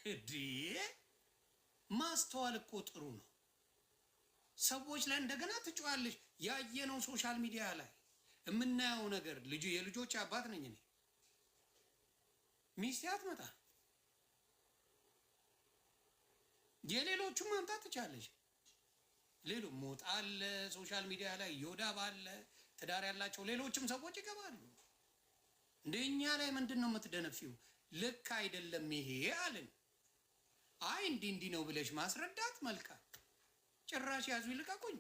እዲ ማስተዋል እኮ ጥሩ ነው። ሰዎች ላይ እንደገና ትጫዋለሽ። ያየነው ሶሻል ሚዲያ ላይ የምናየው ነገር የልጆች አባት ነኝ እኔ። ሚስቴ አትመጣ፣ የሌሎቹም ማምጣት ትቻለሽ። ሌሎ ሞት አለ ሶሻል ሚዲያ ላይ ዮዳብ አለ፣ ትዳር ያላቸው ሌሎችም ሰዎች ይገባሉ። እንደኛ ላይ ምንድን ነው የምትደነፊው? ልክ አይደለም ይሄ አለን። አይ እንዲህ ነው ብለሽ ማስረዳት መልካም። ጭራሽ ያዙ ይልቀቁኝ።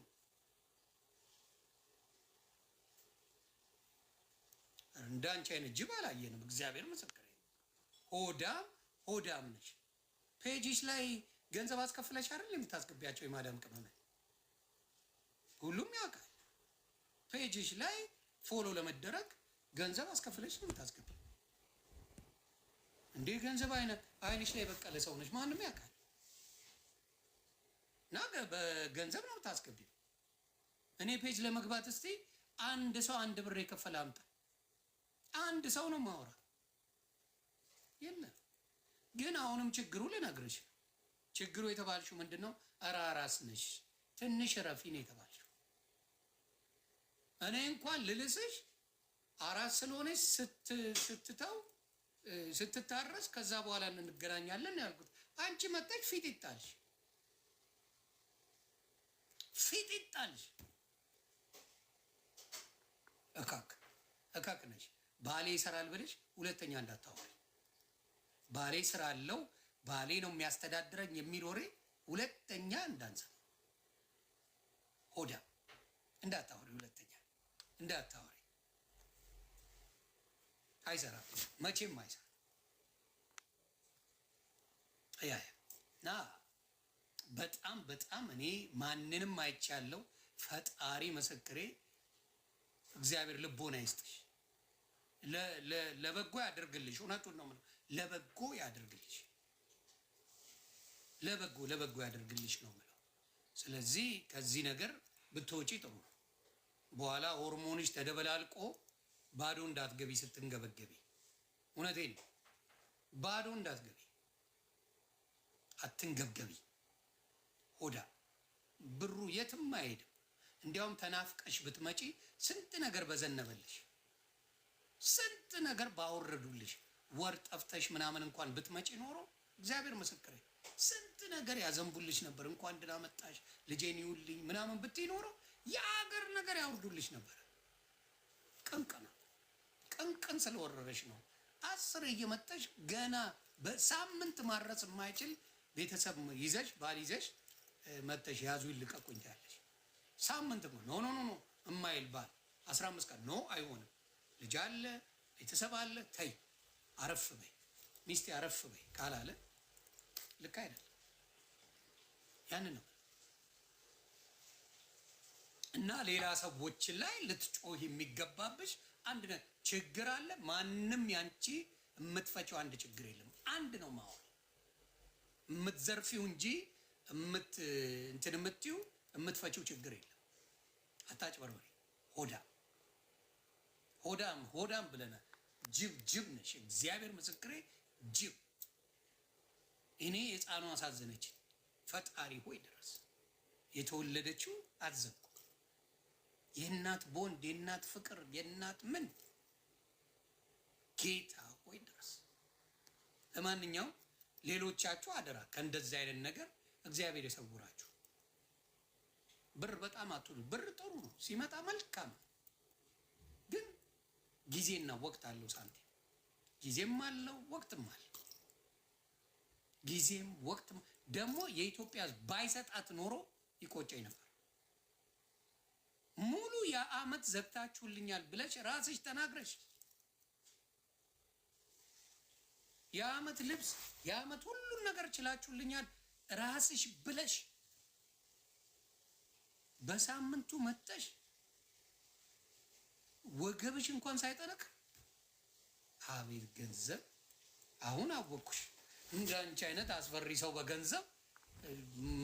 እንዳንቺ አይነት ጅብ አላየንም። እግዚአብሔር ምስክሬ። ሆዳም ነሽ። ፔጅሽ ላይ ገንዘብ አስከፍለሽ አይደል የምታስገቢያቸው የማዳም ቅመም? ሁሉም ያውቃል። ፔጅሽ ላይ ፎሎ ለመደረግ ገንዘብ አስከፍለሽ ነው የምታስገቢ። እንዴ ገንዘብ አይንሽ ላይ የበቀለ ሰው ነሽ፣ ማንም ያውቃል። እና በገንዘብ ነው የምታስገቢ። እኔ ፔጅ ለመግባት እስቲ አንድ ሰው 1 ብር የከፈለ አምጣ። አንድ ሰው ነው ማውራ የለም። ግን አሁንም ችግሩ ልነግርሽ፣ ችግሩ የተባልሽው ምንድን ነው? ኧረ አራስ ነሽ ትንሽ ረፊ ነው የተባልሽው። እኔ እንኳን ልልስሽ አራስ ስለሆነች ስትተው ስትታረስ ከዛ በኋላ እንገናኛለን ያልኩት። አንቺ መጣሽ ፊት ይጣልሽ። እካክ ነሽ። ባሌ ይሰራል ብለሽ ሁለተኛ እንዳታወሪ። ባሌ ስራ አለው፣ ባሌ ነው የሚያስተዳድረኝ የሚል ወሬ ሁለተኛ እንዳንሰማ። ሆዳ እንዳታወሪ፣ ሁለተኛ እንዳታወሪ። አይሰራም፣ መቼም አይሰራም። እና በጣም እኔ ማንንም አይቻለው። ፈጣሪ ምስክሬ፣ እግዚአብሔር ልቦና ይስጥሽ፣ ለበጎ ያደርግልሽ። እውነቱን ነው የምለው፣ ለበጎ ያደርግልሽ፣ ለበጎ ያደርግልሽ ነው የምለው። ስለዚህ ከዚህ ነገር ብትወጪ ጥሩ ነው። በኋላ ሆርሞንሽ ተደበላልቆ ባዶ እንዳትገቢ ስትንገበገቢ። እውነቴን ነው፣ ባዶ እንዳትገቢ፣ አትንገብገቢ። ሆዳ ብሩ የትም አይሄድም። እንዲያውም ተናፍቀሽ ብትመጪ ስንት ነገር በዘነበልሽ፣ ስንት ነገር ባወረዱልሽ። ወር ጠፍተሽ ምናምን እንኳን ብትመጪ ኖሮ እግዚአብሔር ምስክሬ ስንት ነገር ያዘንቡልሽ ነበር። እንኳን ደህና መጣሽ ልጄን ይውልኝ ምናምን ብትይ ኖሮ የአገር ነገር ያወርዱልሽ ነበር። ቅንቅን ስለወረረሽ ነው 10 እየመጣሽ ገና በሳምንት ማድረስ የማይችል ቤተሰብ ይዘሽ ባል ይዘሽ መጥተሽ ያዙ ይልቀቁኝ ያለሽ። ሳምንት ኖ እማይል ባል 15 ቀን ኖ አይሆንም። ልጅ አለ ቤተሰብ አለ፣ ተይ አረፍ በይ ሚስቴ አረፍ በይ ካላለ ልክ አይደለም። ያን ነው እና ሌላ ሰዎች ላይ ልትጮህ የሚገባብሽ አንድ ችግር አለ። ማንም ያንቺ የምትፈጪው አንድ ችግር የለም። አንድ ነው ማወቅ የምትዘርፊው እንጂ እንትን የምትይው የምትፈጪው ችግር የለም። አታጭበርበሪ። ሆዳም ብለናል። ጅብ ነሽ። እግዚአብሔር ምስክሬ ጅብ። እኔ የሕፃኗ አሳዘነች። ፈጣሪ ሆይ ድረስ የተወለደችው አዘንኩ። የእናት ቦንድ፣ የእናት ፍቅር፣ የእናት ምን ጌታ ሆይ ድረስ። ለማንኛውም ሌሎቻችሁ አደራ ከእንደዚህ አይነት ነገር እግዚአብሔር የሰውራችሁ። ብር በጣም አትሉ። ብር ጥሩ ነው ሲመጣ መልካም፣ ግን ጊዜና ወቅት አለው። ሳንቲም ጊዜም አለው ወቅትም አለው። ጊዜም ወቅትም ደግሞ የኢትዮጵያ ባይሰጣት ኖሮ ይቆጨኝ ነበር። ሙሉ የዓመት ዘግታችሁልኛል ብለሽ ራስሽ ተናግረሽ የዓመት ልብስ የዓመት ሁሉን ነገር ችላችሁልኛል ራስሽ ብለሽ በሳምንቱ መጥተሽ ወገብሽ እንኳን ሳይጠነቅ አቤት ገንዘብ። አሁን አወቅኩሽ። እንዳንቺ አይነት አስፈሪ ሰው በገንዘብ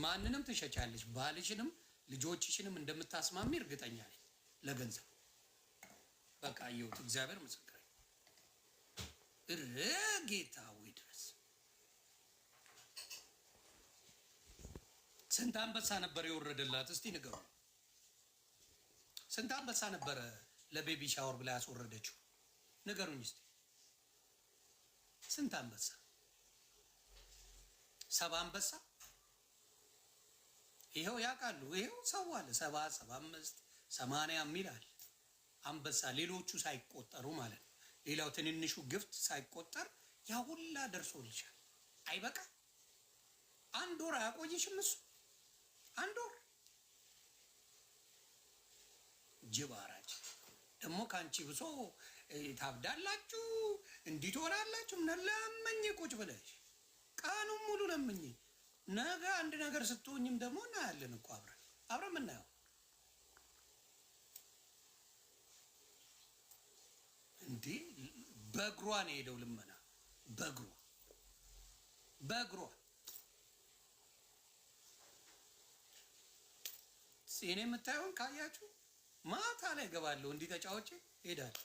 ማንንም ትሸጫለሽ። ባልሽንም ልጆችሽንም እንደምታስማሚ እርግጠኛ ነኝ። ለገንዘብ በቃ አየሁት። እግዚአብሔር ምስክሬ። ጌታ ወይ ድረስ ስንት አንበሳ ነበር የወረደላት? እስቲ ንገሩ። ስንት አንበሳ ነበረ ለቤቢ ሻወር ብላ ያስወረደችው? ንገሩኝ እስቲ። ስንት አንበሳ? 70 አንበሳ? ይኸው ያውቃሉ። ይኸው ሰው አለ 70፣ 75፣ 80 የሚል አለ አንበሳ፣ ሌሎቹ ሳይቆጠሩ ማለት ነው። ሌላው ትንንሹ ግፍት ሳይቆጠር ያ ሁላ ደርሶልሻል። አይበቃ? አንድ ወር አያቆይሽም እሱ? አንድ ወር ጅብ አራጅ ደግሞ ከአንቺ ብሶ ታብዳላችሁ፣ እንዲህ ትሆናላችሁ። ለምኝ ቁጭ ብለሽ ቀኑን ሙሉ ለምኝ። ነገ አንድ ነገር ስትሆኝም ደግሞ እናያለን እኮ አብረን የምናየው እንዴ። በእግሯ ነው የሄደው ልመና፣ በእግሯ እኔ የምታየውን ካያችሁ ማታ ላይ ገባለሁ እንዲህ ተጫውቼ ሄዳለሁ።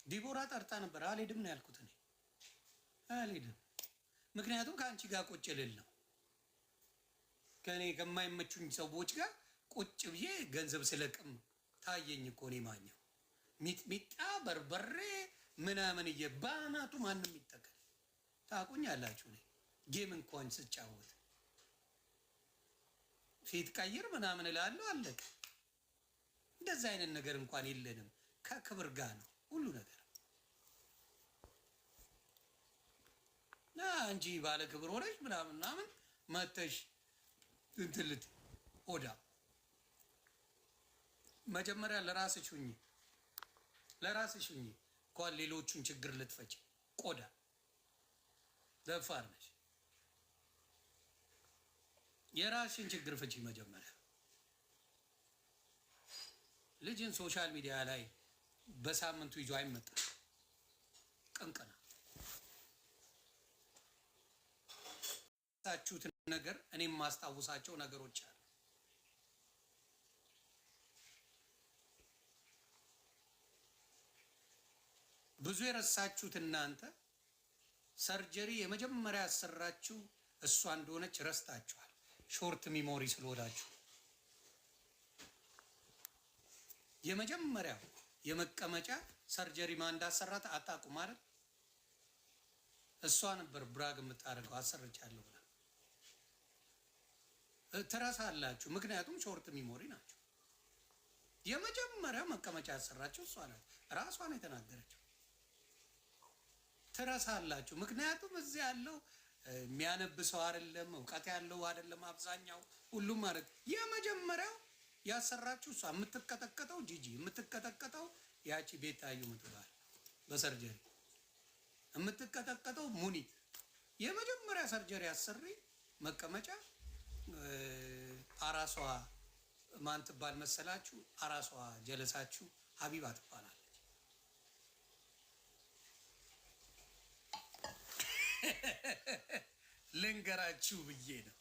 ዲቦራ ጠርታ ነበር፣ አልሄድም ነው ያልኩት። እኔ አልሄድም፣ ምክንያቱም ከአንቺ ጋር ቁጭ ልል ነው። ከእኔ ከማይመቹኝ ሰዎች ጋር ቁጭ ብዬ ገንዘብ ስለቅም ታየኝ እኮ እኔ ማኘው ሚጥሚጣ በርበሬ ምናምን እየባናቱ ማንም ይተከል ታቁኛላችሁ። እኔ ጌም እንኳን ስጫወት ፊት ቀይር ምናምን እላለሁ፣ አለቀ። እንደዛ አይነት ነገር እንኳን የለንም። ከክብር ጋር ነው ሁሉ ነገር። እንጂ ባለ ክብር ሆነሽ ምናምን መተሽ እንትልት ሆዳ መጀመሪያ ለራስሽ ሁኚ፣ እንኳን ሌሎቹን ችግር ልትፈጭ። ቆዳ ደፋር ነሽ። የራስሽን ችግር ፍቺ መጀመሪያ። ልጅን ሶሻል ሚዲያ ላይ በሳምንቱ ይዞ አይመጣም። ቅንቅና ታችሁት ነገር እኔም ማስታወሳቸው ነገሮች አሉ። ብዙ የረሳችሁት እናንተ ሰርጀሪ የመጀመሪያ ያሰራችሁ እሷ እንደሆነች ረስታችኋል። ሾርት ሚሞሪ ስለሆናችሁ የመጀመሪያው የመቀመጫ ሰርጀሪ ማን እንዳሰራት አታውቁም አይደል? እሷ ነበር ብራግ የምታደርገው አሰርቻለሁ ብላ። ትረሳላችሁ፣ ምክንያቱም ሾርት ሚሞሪ ናቸው። የመጀመሪያው መቀመጫ ያሰራችሁ እሷ ናት፣ ራሷ ነው የተናገረችው። ትረሳላችሁ፣ ምክንያቱም እዚህ ያለው የሚያነብ ሰው አይደለም፣ እውቀት ያለው አይደለም። አብዛኛው ሁሉም ማለት የመጀመሪያው ያሰራችሁ እሷ። የምትቀጠቀጠው ጂጂ፣ የምትቀጠቀጠው ያቺ ቤታዩ ምትባል በሰርጀሪ የምትቀጠቀጠው ሙኒት። የመጀመሪያ ሰርጀሪ አሰሪ መቀመጫ አራሷ ማን ትባል መሰላችሁ? አራሷ ጀለሳችሁ ሀቢባ ትባላለች። ልንገራችሁ ብዬ ነው።